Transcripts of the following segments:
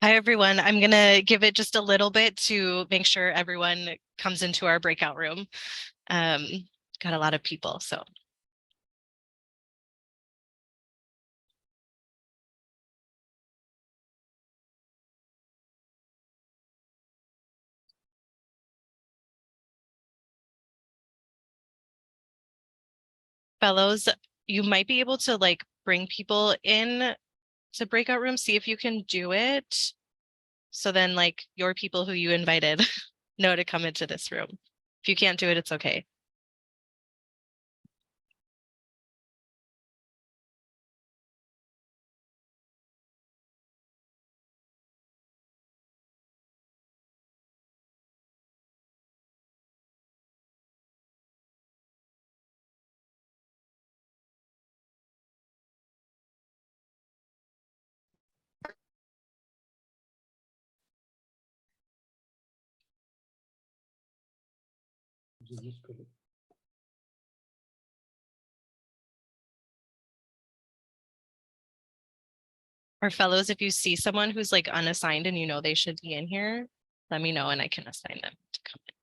Hi, everyone. I'm going to give it just a little bit to make sure everyone comes into our breakout room. Um, got a lot of people, so. Fellows, you might be able to like bring people in to breakout rooms, see if you can do it. So then like your people who you invited know to come into this room. If you can't do it, it's okay. Or fellows, if you see someone who's like unassigned and you know they should be in here, let me know and I can assign them to come in.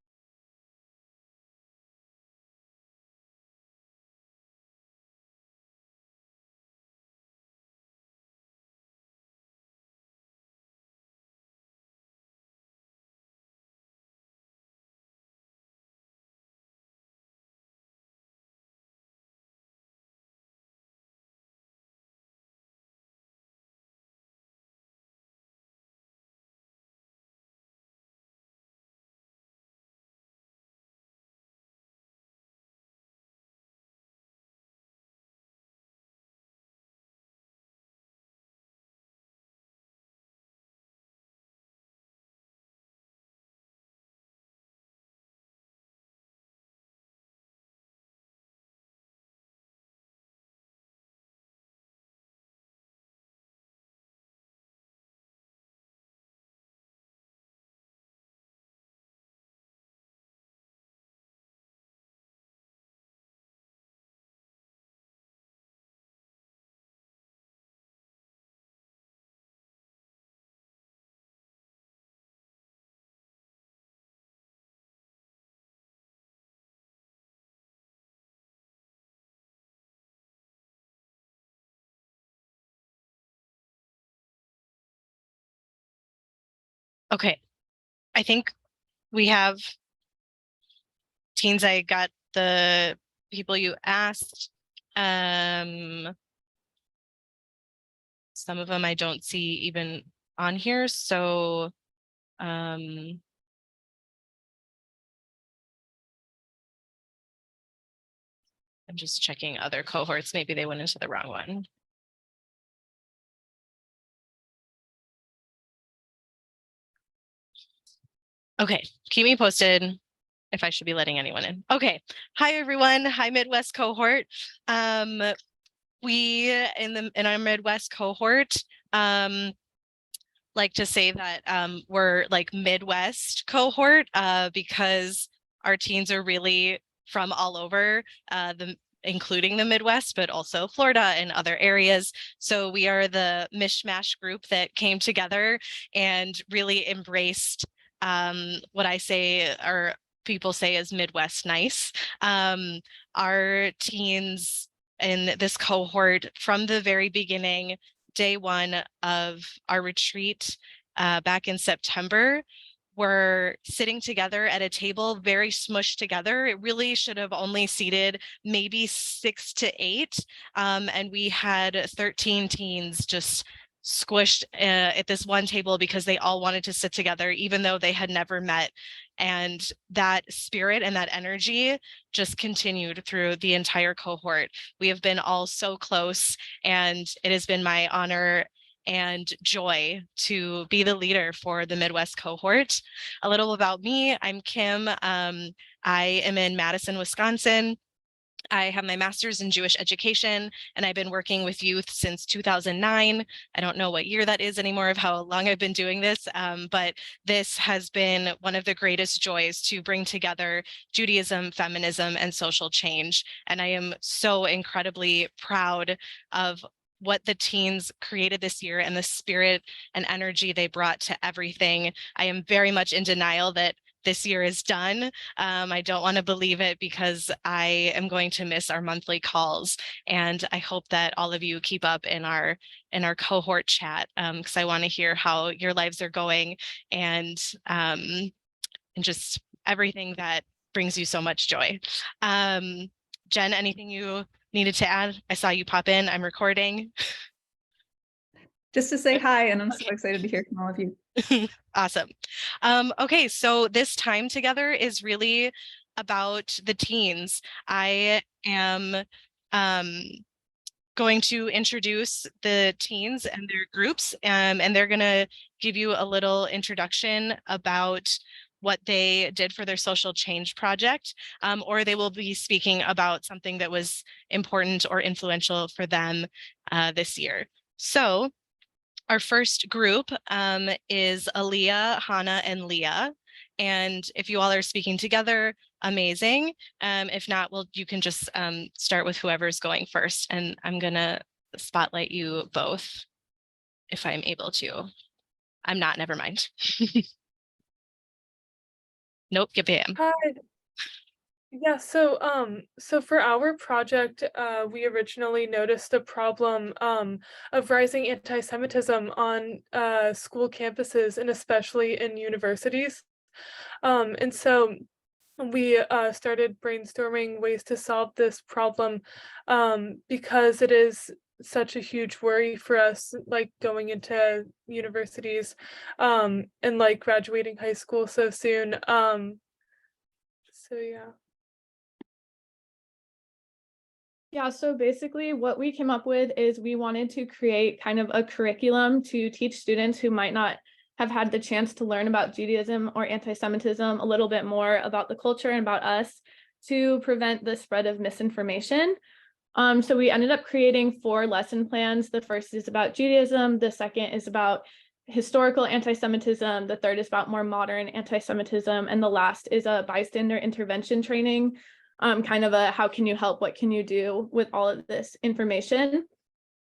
Okay, I think we have teens. I got the people you asked. Some of them I don't see even on here. So I'm just checking other cohorts. Maybe they went into the wrong one. Okay, keep me posted if I should be letting anyone in. Okay, hi everyone. Hi Midwest Cohort. We in our Midwest Cohort like to say that we're like Midwest Cohort because our teens are really from all over including the Midwest, but also Florida and other areas. So we are the mishmash group that came together and really embraced what I say or people say is Midwest nice. Our teens in this cohort from the very beginning, day one of our retreat back in September, were sitting together at a table, very smushed together. It really should have only seated maybe 6 to 8. And we had 13 teens just squished at this one table because they all wanted to sit together, even though they had never met. And that spirit and that energy just continued through the entire cohort. We have been all so close, and it has been my honor and joy to be the leader for the Midwest Cohort. A little about me, I'm Kim. I am in Madison, Wisconsin. I have my master's in Jewish education, and I've been working with youth since 2009. I don't know what year that is anymore of how long I've been doing this, but this has been one of the greatest joys to bring together Judaism, feminism, and social change. And I am so incredibly proud of what the teens created this year and the spirit and energy they brought to everything. I am very much in denial that this year is done. I don't want to believe it because I am going to miss our monthly calls. And I hope that all of you keep up in our cohort chat, because I want to hear how your lives are going, and just everything that brings you so much joy. Jen, anything you needed to add? I saw you pop in. I'm recording. Just to say hi, and I'm so excited to hear from all of you. Awesome. Okay, so this time together is really about the teens. I am going to introduce the teens and their groups, and they're going to give you a little introduction about what they did for their social change project, or they will be speaking about something that was important or influential for them this year. So our first group is Aaliyah, Hannah, and Leah. And if you all are speaking together, amazing. If not, well, you can just start with whoever's going first. And I'm gonna spotlight you both if I'm able to. I'm not, never mind. Nope, give him. Hi. Yeah, so for our project, we originally noticed a problem of rising anti-Semitism on school campuses and especially in universities. And so we started brainstorming ways to solve this problem because it is such a huge worry for us, like going into universities and like graduating high school so soon. So yeah. Yeah, so basically what we came up with is we wanted to create kind of a curriculum to teach students who might not have had the chance to learn about Judaism or anti-Semitism a little bit more about the culture and about us to prevent the spread of misinformation. So we ended up creating 4 lesson plans. The first is about Judaism, the second is about historical anti-Semitism, the third is about more modern anti-Semitism, and the last is a bystander intervention training. Kind of a how can you help, what can you do with all of this information.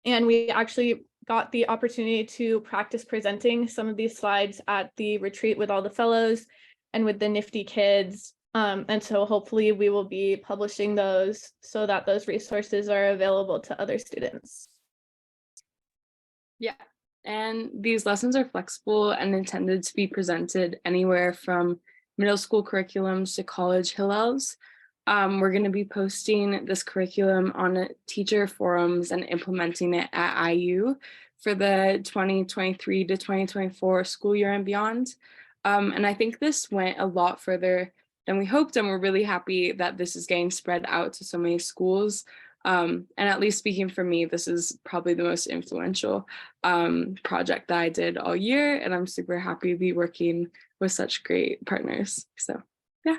And we actually got the opportunity to practice presenting some of these slides at the retreat with all the fellows and with the nifty kids. And so hopefully we will be publishing those so that those resources are available to other students. Yeah, and these lessons are flexible and intended to be presented anywhere from middle school curriculums to college Hillels. We're going to be posting this curriculum on teacher forums and implementing it at IU for the 2023 to 2024 school year and beyond. And I think this went a lot further than we hoped, and we're really happy that this is getting spread out to so many schools. And at least speaking for me, this is probably the most influential project that I did all year, and I'm super happy to be working with such great partners. So, yeah.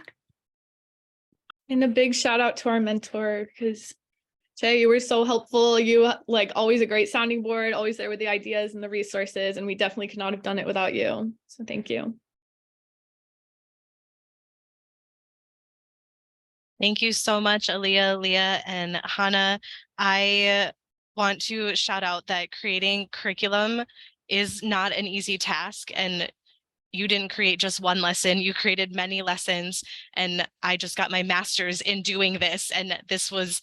And a big shout out to our mentor, because Jay, you were so helpful. You like always a great sounding board, always there with the ideas and the resources, and we definitely could not have done it without you. So thank you. Thank you so much, Aaliyah, Leah, and Hannah. I want to shout out that creating curriculum is not an easy task, and you didn't create just one lesson, you created many lessons, and I just got my master's in doing this, and this was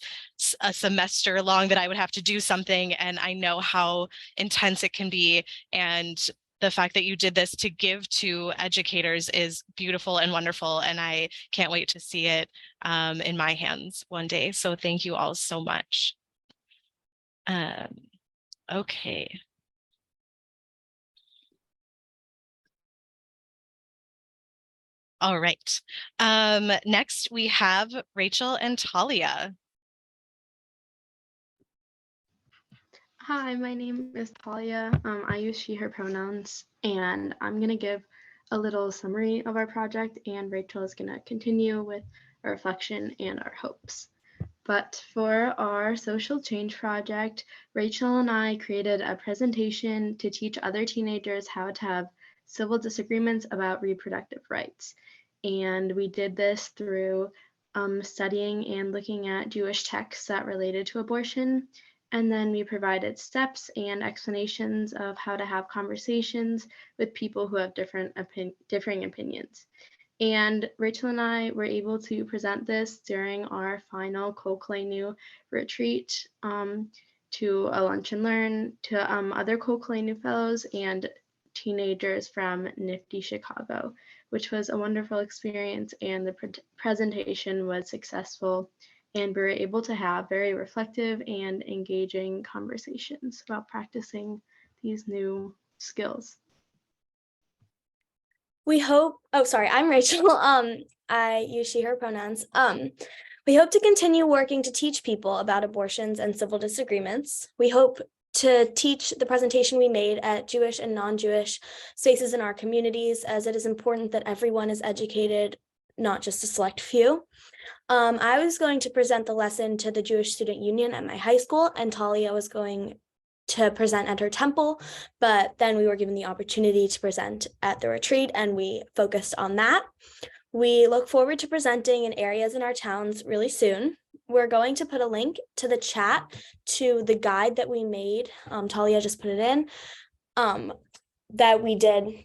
a semester long that I would have to do something, and I know how intense it can be, and the fact that you did this to give to educators is beautiful and wonderful, and I can't wait to see it in my hands one day. So thank you all so much. Okay. All right. Next we have Rachel and Talia. Hi, my name is Talia. I use she, her pronouns, and I'm going to give a little summary of our project, and Rachel is going to continue with a reflection and our hopes. But for our social change project, Rachel and I created a presentation to teach other teenagers how to have civil disagreements about reproductive rights. And we did this through studying and looking at Jewish texts that related to abortion. And then we provided steps and explanations of how to have conversations with people who have differing opinions. And Rachel and I were able to present this during our final Kol Koleinu retreat to a lunch and learn to other Kol Koleinu fellows and teenagers from Nifty Chicago, which was a wonderful experience, and the presentation was successful, and we were able to have very reflective and engaging conversations about practicing these new skills. We hope, oh, sorry, I'm Rachel. I use she, her pronouns. We hope to continue working to teach people about abortions and civil disagreements. We hope to teach the presentation we made at Jewish and non-Jewish spaces in our communities, as it is important that everyone is educated, not just a select few. I was going to present the lesson to the Jewish Student Union at my high school, and Talia was going to present at her temple, but then we were given the opportunity to present at the retreat, and we focused on that. We look forward to presenting in areas in our towns really soon. We're going to put a link to the chat to the guide that we made. Talia just put it in, that we did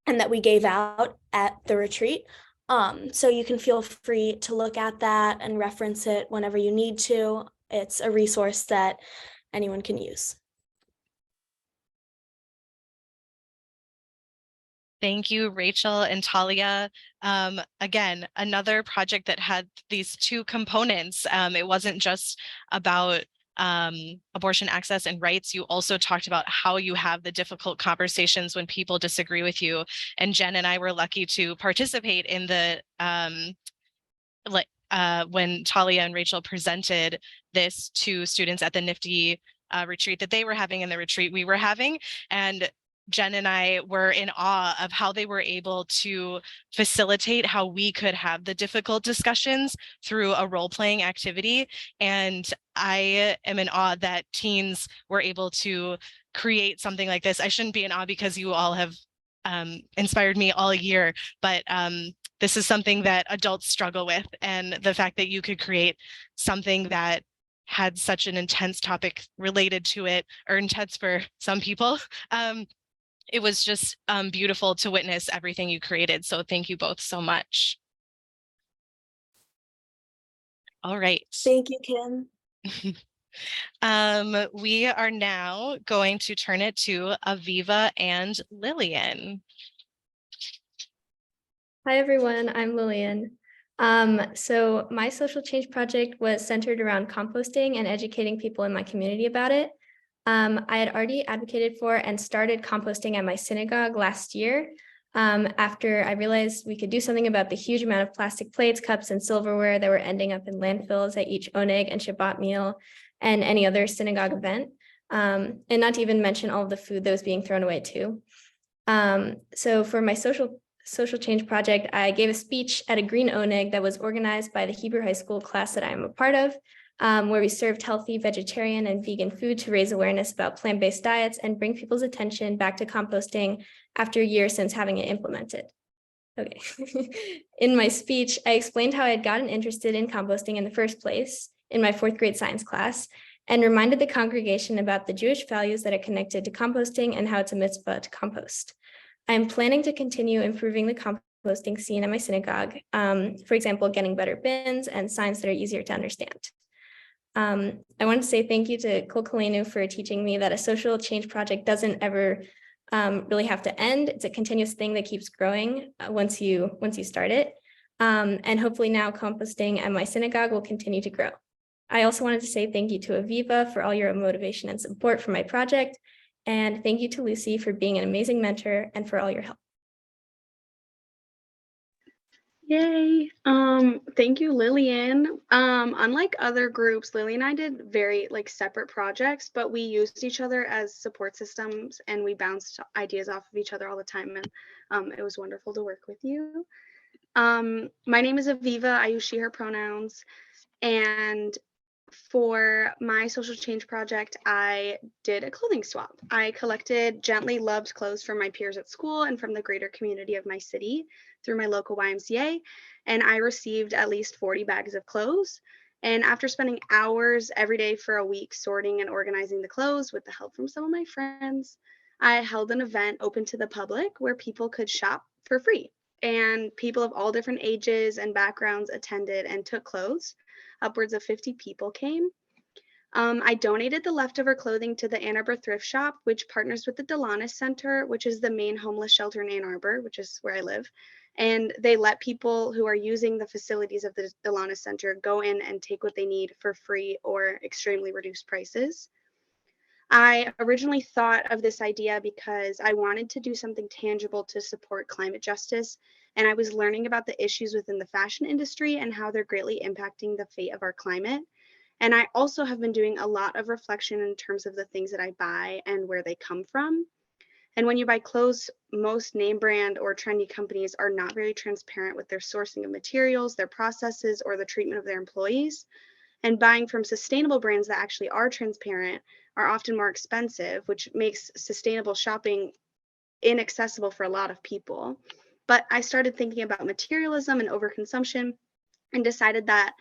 and that we gave out at the retreat. So you can feel free to look at that and reference it whenever you need to. It's a resource that anyone can use. Thank you, Rachel and Talia. Again, another project that had these two components. It wasn't just about abortion access and rights. You also talked about how you have the difficult conversations when people disagree with you. And Jen and I were lucky to participate in the when Talia and Rachel presented this to students at the Nifty retreat that they were having and the retreat we were having. And Jen and I were in awe of how they were able to facilitate how we could have the difficult discussions through a role-playing activity. And I am in awe that teens were able to create something like this. I shouldn't be in awe because you all have inspired me all year, but this is something that adults struggle with. And the fact that you could create something that had such an intense topic related to it, or intense for some people, it was just beautiful to witness everything you created. So thank you both so much. All right. Thank you, Kim. We are now going to turn it to Aviva and Lillian. Hi, everyone. I'm Lillian. So my social change project was centered around composting and educating people in my community about it. I had already advocated for and started composting at my synagogue last year, after I realized we could do something about the huge amount of plastic plates, cups, and silverware that were ending up in landfills at each oneg and Shabbat meal and any other synagogue event, and not to even mention all of the food that was being thrown away too. So for my social change project, I gave a speech at a green oneg that was organized by the Hebrew high school class that I am a part of, where we served healthy vegetarian and vegan food to raise awareness about plant-based diets and bring people's attention back to composting after a year since having it implemented. Okay. In my speech, I explained how I had gotten interested in composting in the first place in my 4th grade science class, and reminded the congregation about the Jewish values that are connected to composting and how it's a mitzvah to compost. I'm planning to continue improving the composting scene at my synagogue, for example, getting better bins and signs that are easier to understand. I want to say thank you to Kol Koleinu for teaching me that a social change project doesn't ever really have to end. It's a continuous thing that keeps growing once you start it. And hopefully now composting at my synagogue will continue to grow. I also wanted to say thank you to Aviva for all your motivation and support for my project. And thank you to Lucy for being an amazing mentor and for all your help. Yay. Thank you, Lillian. Unlike other groups, Lily and I did very separate projects, but we used each other as support systems and we bounced ideas off of each other all the time. And it was wonderful to work with you. My name is Aviva. I use she, her pronouns. And for my social change project, I did a clothing swap. I collected gently loved clothes from my peers at school and from the greater community of my city through my local YMCA, and I received at least 40 bags of clothes. And after spending hours every day for a week sorting and organizing the clothes with the help from some of my friends, I held an event open to the public where people could shop for free. And people of all different ages and backgrounds attended and took clothes. Upwards of 50 people came. I donated the leftover clothing to the Ann Arbor Thrift Shop, which partners with the Delanis Center, which is the main homeless shelter in Ann Arbor, which is where I live. And they let people who are using the facilities of the Delanis Center go in and take what they need for free or extremely reduced prices. I originally thought of this idea because I wanted to do something tangible to support climate justice, and I was learning about the issues within the fashion industry and how they're greatly impacting the fate of our climate. And I also have been doing a lot of reflection in terms of the things that I buy and where they come from. And when you buy clothes, most name brand or trendy companies are not very transparent with their sourcing of materials, their processes, or the treatment of their employees. And buying from sustainable brands that actually are transparent are often more expensive, which makes sustainable shopping inaccessible for a lot of people. But I started thinking about materialism and overconsumption and decided that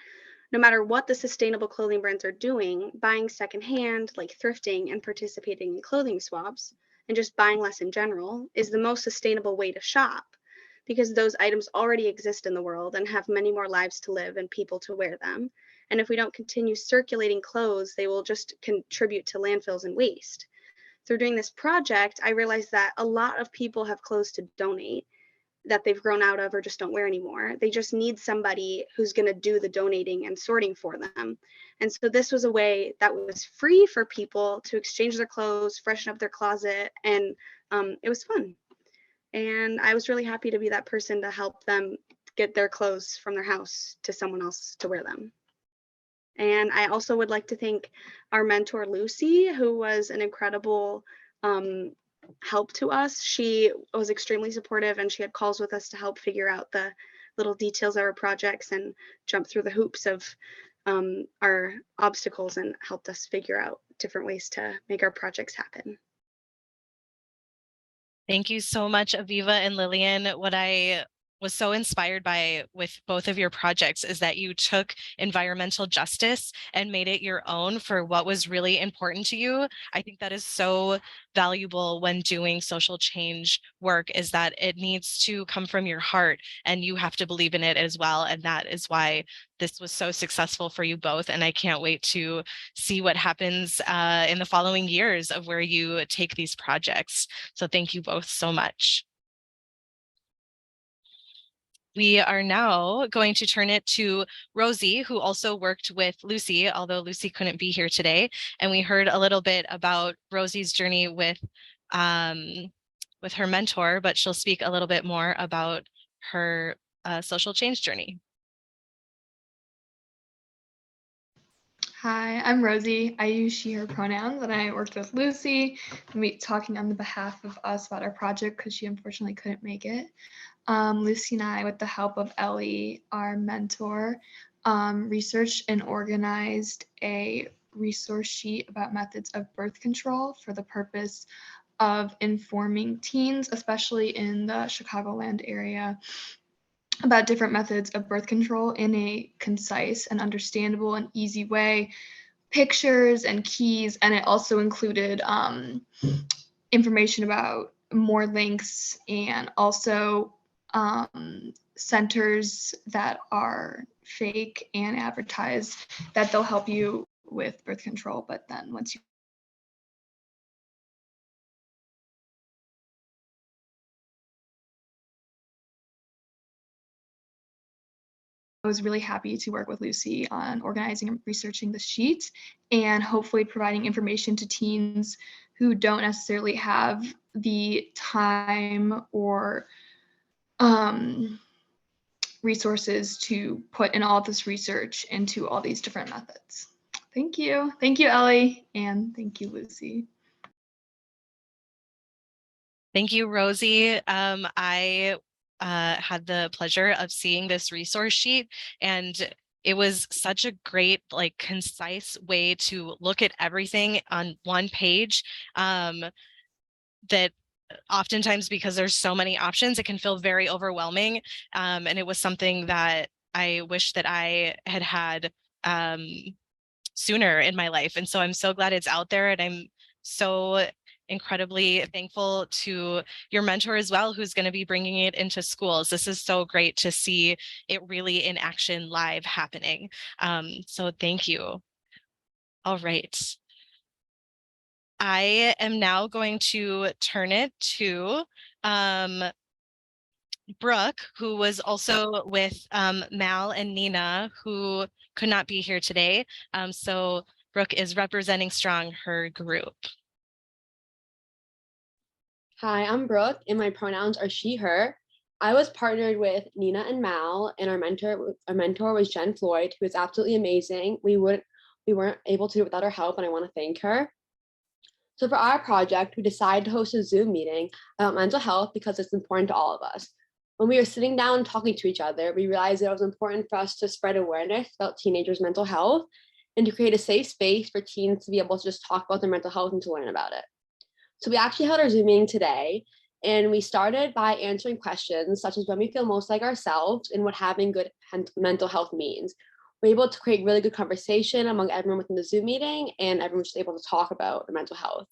no matter what the sustainable clothing brands are doing, buying secondhand, like thrifting and participating in clothing swaps, and just buying less in general is the most sustainable way to shop, because those items already exist in the world and have many more lives to live and people to wear them. And if we don't continue circulating clothes, they will just contribute to landfills and waste. Through doing this project, I realized that a lot of people have clothes to donate that they've grown out of or just don't wear anymore. They just need somebody who's going to do the donating and sorting for them. And so this was a way that was free for people to exchange their clothes, freshen up their closet, and it was fun. And I was really happy to be that person to help them get their clothes from their house to someone else to wear them. And I also would like to thank our mentor, Lucy, who was an incredible help to us. She was extremely supportive, and she had calls with us to help figure out the little details of our projects and jump through the hoops of our obstacles and helped us figure out different ways to make our projects happen. Thank you so much, Aviva and Lillian. What I was so inspired by with both of your projects is that you took environmental justice and made it your own for what was really important to you. I think that is so valuable when doing social change work, is that it needs to come from your heart and you have to believe in it as well. And that is why this was so successful for you both. And I can't wait to see what happens in the following years of where you take these projects. So thank you both so much. We are now going to turn it to Rosie, who also worked with Lucy, although Lucy couldn't be here today. And we heard a little bit about Rosie's journey with her mentor, but she'll speak a little bit more about her social change journey. Hi, I'm Rosie. I use she, her pronouns, and I worked with Lucy, and we talking on the behalf of us about our project because she unfortunately couldn't make it. Lucy and I, with the help of Ellie, our mentor, researched and organized a resource sheet about methods of birth control for the purpose of informing teens, especially in the Chicagoland area, about different methods of birth control in a concise and understandable and easy way, pictures and keys, and it also included information about more links and also centers that are fake and advertise that they'll help you with birth control, but then once you I was really happy to work with Lucy on organizing and researching the sheet and hopefully providing information to teens who don't necessarily have the time or resources to put in all of this research into all these different methods. Thank you. Thank you, Ellie, and thank you, Lucy. Thank you, Rosie. I had the pleasure of seeing this resource sheet, and it was such a great, like, concise way to look at everything on one page. That oftentimes, because there's so many options, it can feel very overwhelming. And it was something that I wish that I had sooner in my life. And so I'm so glad it's out there, and I'm so incredibly thankful to your mentor as well, who's going to be bringing it into schools. This is so great to see it really in action live happening. So thank you. All right. I am now going to turn it to Brooke, who was also with Mal and Nina, who could not be here today. So Brooke is representing strong her group. Hi, I'm Brooke, and my pronouns are she, her. I was partnered with Nina and Mal, and our mentor was Jen Floyd, who is absolutely amazing. We weren't able to do it without her help, and I want to thank her. So for our project, we decided to host a Zoom meeting about mental health because it's important to all of us. When we were sitting down and talking to each other, we realized that it was important for us to spread awareness about teenagers' mental health and to create a safe space for teens to be able to just talk about their mental health and to learn about it. So we actually held our Zoom meeting today, and we started by answering questions such as when we feel most like ourselves and what having good mental health means. We're able to create really good conversation among everyone within the Zoom meeting, and everyone was just able to talk about their mental health.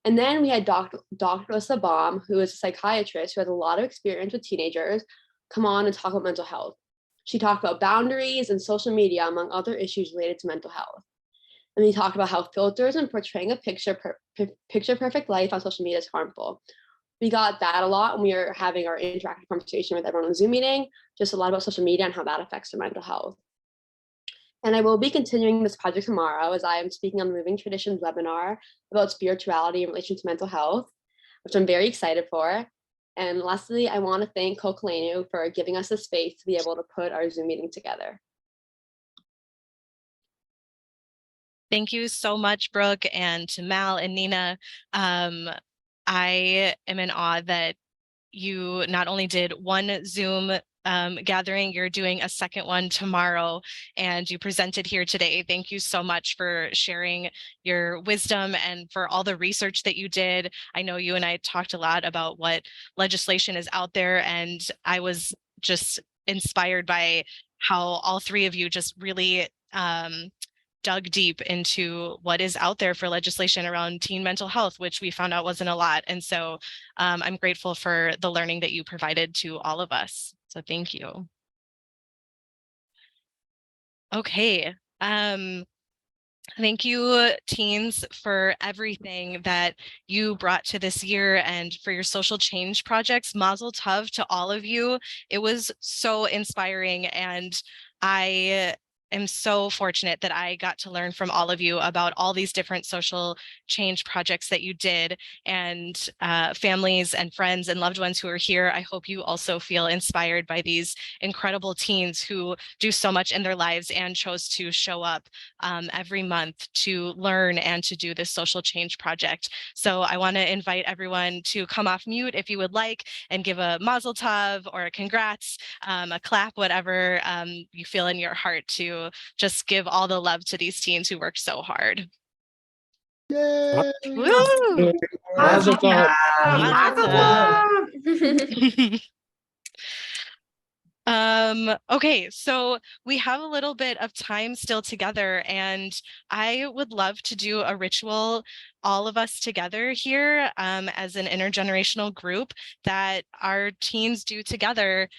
And then we had Dr. Alyssa Baum, who is a psychiatrist who has a lot of experience with teenagers, come on and talk about mental health. She talked about boundaries and social media, among other issues related to mental health. And we talked about how filters and portraying a picture perfect life on social media is harmful. We got that a lot when we were having our interactive conversation with everyone on the Zoom meeting, just a lot about social media and how that affects their mental health. And I will be continuing this project tomorrow as I am speaking on the Moving Traditions webinar about spirituality in relation to mental health, which I'm very excited for. And lastly, I want to thank Kol Koleinu for giving us the space to be able to put our Zoom meeting together. Thank you so much, Brooke, and to Mal and Nina. I am in awe that you not only did one Zoom gathering, you're doing a second one tomorrow, and you presented here today. Thank you so much for sharing your wisdom and for all the research that you did. I know you and I talked a lot about what legislation is out there, and I was just inspired by how all three of you just really dug deep into what is out there for legislation around teen mental health, which we found out wasn't a lot. And so I'm grateful for the learning that you provided to all of us. So thank you. Okay. Thank you, teens, for everything that you brought to this year and for your social change projects. Mazel tov to all of you. It was so inspiring, and I am so fortunate that I got to learn from all of you about all these different social change projects that you did, and families and friends and loved ones who are here. I hope you also feel inspired by these incredible teens who do so much in their lives and chose to show up every month to learn and to do this social change project. So I want to invite everyone to come off mute if you would like and give a mazel tov or a congrats, a clap, whatever you feel in your heart to just give all the love to these teens who work so hard. Yay! Woo! Mazel tov. Mazel tov. Okay, so we have a little bit of time still together, and I would love to do a ritual, all of us together here as an intergenerational group that our teens do together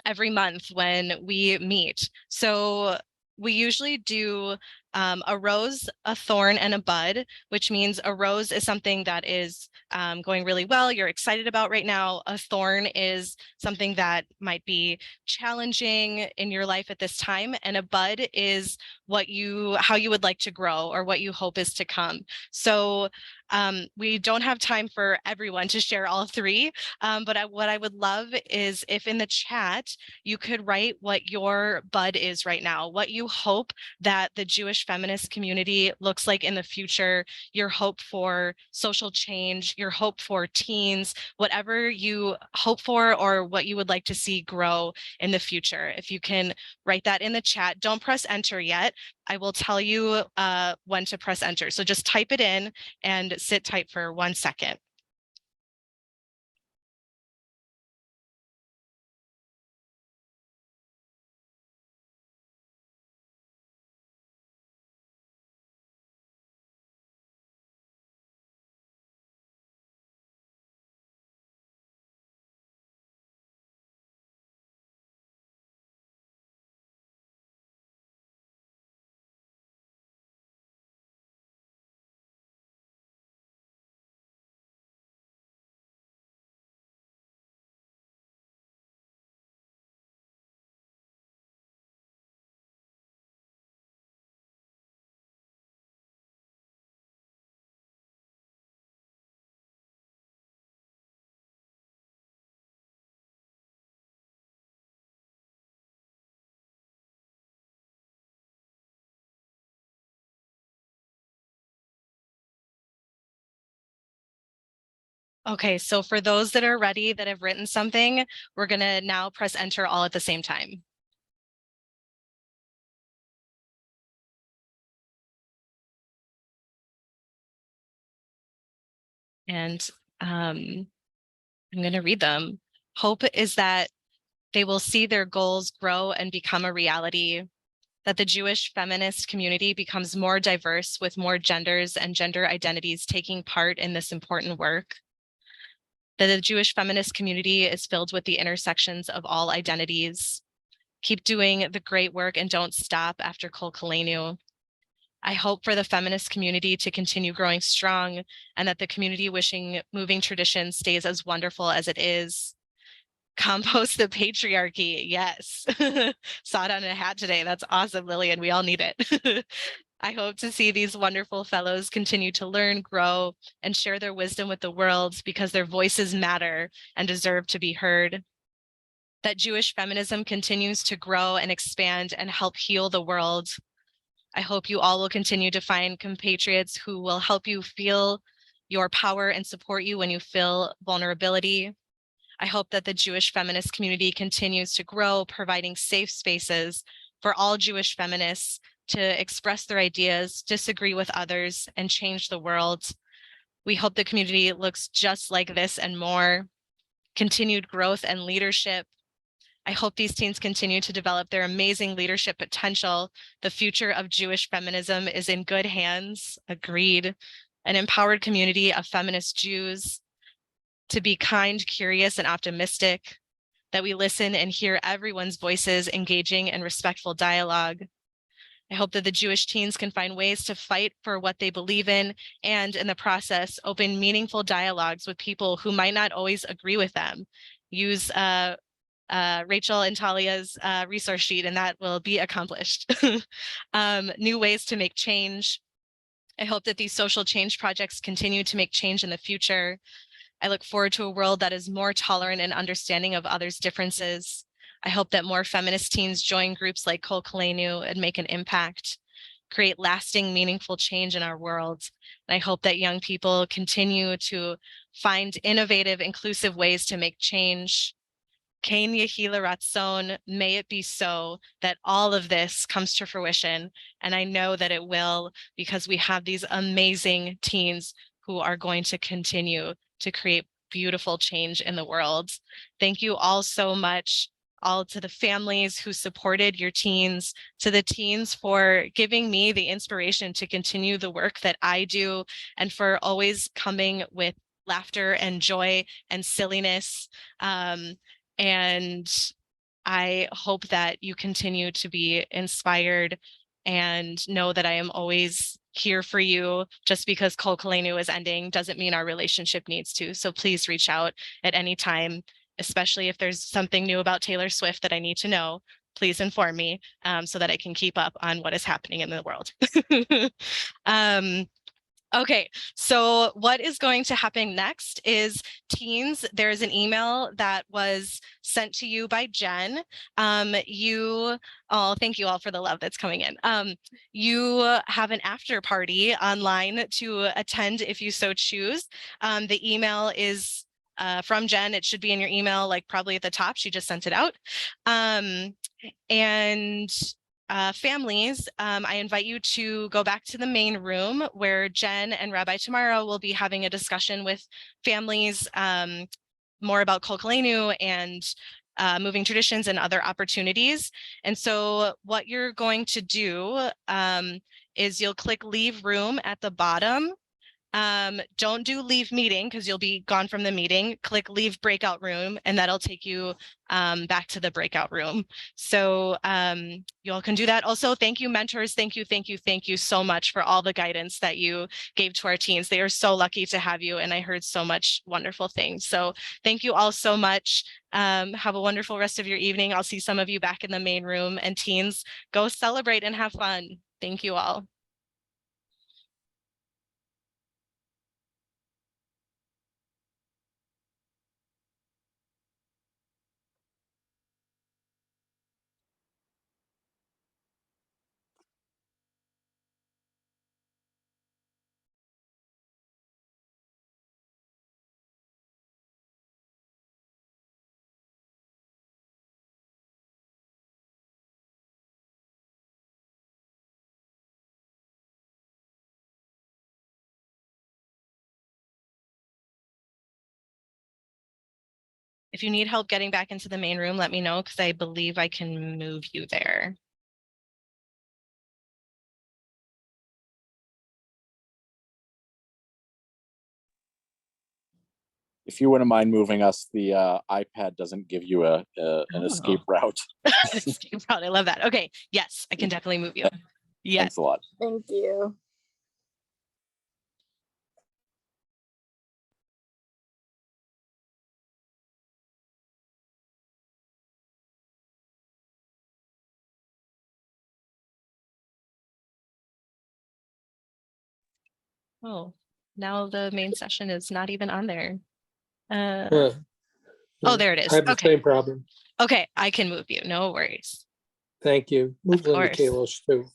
every month when we meet. So we usually do a rose, a thorn, and a bud, which means a rose is something that is going really well, you're excited about right now. A thorn is something that might be challenging in your life at this time, and a bud is how you would like to grow or what you hope is to come. So we don't have time for everyone to share all three, but what I would love is if in the chat you could write what your bud is right now, what you hope that the Jewish feminist community looks like in the future, your hope for social change, your hope for teens, whatever you hope for or what you would like to see grow in the future. If you can write that in the chat, don't press enter yet. I will tell you when to press enter. So just type it in and sit tight for 1 second. Okay, so for those that are ready, that have written something, we're gonna now press enter all at the same time. And I'm gonna read them. Hope is that they will see their goals grow and become a reality, that the Jewish feminist community becomes more diverse with more genders and gender identities taking part in this important work, that the Jewish feminist community is filled with the intersections of all identities. Keep doing the great work and don't stop after Kol Koleinu. I hope for the feminist community to continue growing strong and that the community wishing moving tradition stays as wonderful as it is. Compost the patriarchy. Yes. Saw it on a hat today. That's awesome, Lillian. We all need it. I hope to see these wonderful fellows continue to learn, grow, and share their wisdom with the world because their voices matter and deserve to be heard. That Jewish feminism continues to grow and expand and help heal the world. I hope you all will continue to find compatriots who will help you feel your power and support you when you feel vulnerability. I hope that the Jewish feminist community continues to grow, providing safe spaces for all Jewish feminists to express their ideas, disagree with others, and change the world. We hope the community looks just like this and more. Continued growth and leadership. I hope these teens continue to develop their amazing leadership potential. The future of Jewish feminism is in good hands. Agreed. An empowered community of feminist Jews, to be kind, curious, and optimistic, that we listen and hear everyone's voices, engaging in respectful dialogue. I hope that the Jewish teens can find ways to fight for what they believe in and in the process, open meaningful dialogues with people who might not always agree with them. Use Rachel and Talia's resource sheet, and that will be accomplished. New ways to make change. I hope that these social change projects continue to make change in the future. I look forward to a world that is more tolerant and understanding of others' differences. I hope that more feminist teens join groups like Kol Koleinu and make an impact, create lasting, meaningful change in our world. And I hope that young people continue to find innovative, inclusive ways to make change. Kain Yehi Ratzon, may it be so that all of this comes to fruition. And I know that it will, because we have these amazing teens who are going to continue to create beautiful change in the world. Thank you all so much, all to the families who supported your teens, to the teens for giving me the inspiration to continue the work that I do, and for always coming with laughter and joy and silliness. And I hope that you continue to be inspired and know that I am always here for you. Just because Kol Koleinu is ending doesn't mean our relationship needs to. So please reach out at any time, especially if there's something new about Taylor Swift that I need to know. Please inform me so that I can keep up on what is happening in the world. Okay, so what is going to happen next is teens, there is an email that was sent to you by Jen. Thank you all for the love that's coming in. You have an after party online to attend if you so choose. The email is from Jen. It should be in your email, like probably at the top. She just sent it out. And families, I invite you to go back to the main room where Jen and Rabbi Tamara will be having a discussion with families more about Kol Koleinu and moving traditions and other opportunities. And so what you're going to do is you'll click leave room at the bottom. Don't do leave meeting because you'll be gone from the meeting. Click leave breakout room and that'll take you back to the breakout room. So you all can do that. Also, thank you, mentors. Thank you so much for all the guidance that you gave to our teens. They are so lucky to have you, and I heard so much wonderful things. So thank you all so much. Have a wonderful rest of your evening. I'll see some of you back in the main room, and teens, go celebrate and have fun. Thank you all. If you need help getting back into the main room, let me know because I believe I can move you there. If you wouldn't mind moving us, the iPad doesn't give you an escape route. Escape route. I love that. Okay. Yes, I can definitely move you. Yes. Thanks a lot. Thank you. Oh, now the main session is not even on there. Oh, Yeah, there it is. I have the Okay. same problem. Okay, I can move you. No worries. Thank you. Move Of Linda course. Kalos too.